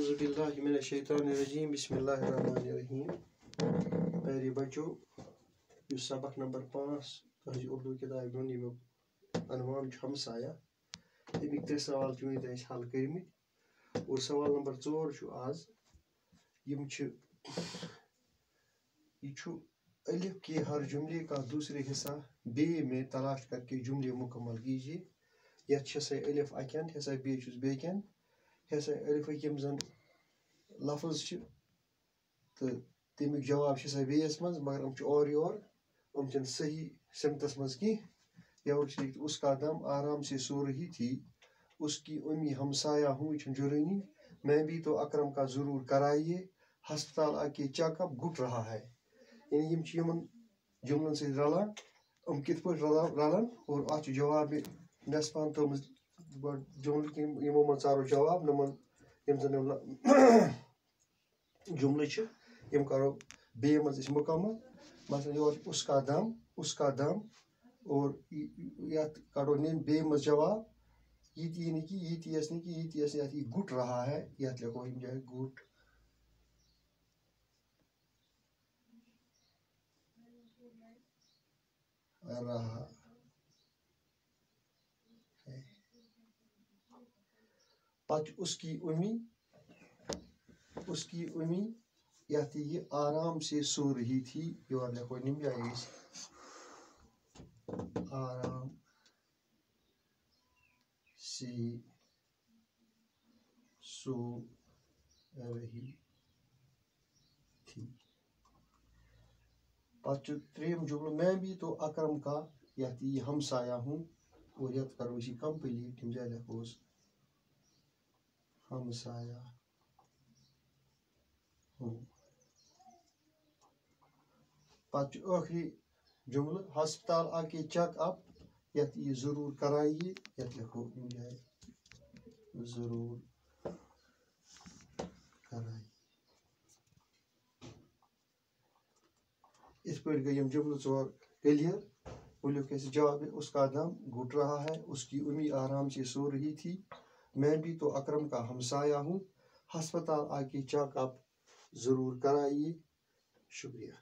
اعوذ باللہ من الشیطان الرجیم بسم اللہ الرحمن الرحیم. پیارے بچوں، یہ سبق نمبر 5 تہذ اردو کتاب ہند یمیک عنوان ہمسایہ. امیک 3 سوال ونکتن حل کرمت اور سوال نمبر 4 آز. یہ الف کے ہر جملے کا دوسرے حصہ بے میں تلاش کر کے جملے مکمل کیجیے. یت ہسا الف اکین ہسا بیکین ہسا الف یم زن لفظ تو تمیک جواب ہسا بیس مز مگر اور یور چن صحیح سمتس مز کی. اس کا دم آرام سے سو رہی تھی، اس کی امی ہمسایہ ہوں جرانی، میں بھی تو اکرم کا ضرور کرائیے، ہسپتال آ کے چیک اپ گٹ رہا ہے. یعنی یمن جملن سے رلان کت پہ رلان اور ات جواب نسپان تم جملہ یمو من ثارو جواب نمن یم زن جملہ یم کرو بے مز مکمل. مثلا یور اس کا دم اور یت کڑو بے مز جواب یہ نہیں کہ یہ گٹ رہا ہے، یت لکھو یم جائے گٹ رہا ہے. پت اس کی امی یت یہ آرام سے سو رہی تھی، یور لکھو نم جائے آرام سے سو رہی تھی. پتہ تریم جملہ میں بھی تو اکرم کا یت یہ ہمسایہ ہوں اور یت کرو اسی کمپلیٹ یم جائے لکھو ہمسایہ ہوں. پتہ آخری جملہ ہسپتال آ کے چیک اپ یت یہ ضرور کرائیے، یت لکھو یم جائے ضرور کرائیے. اس پر گئی یم جملہ 4 کلیئر. بولو کیسے جواب ہے. اس کا دم گھٹ رہا ہے، اس کی امی آرام سے سو رہی تھی، میں بھی تو اکرم کا ہمسایہ ہوں، ہسپتال آ کے چیک اپ ضرور کرائیے. شکریہ.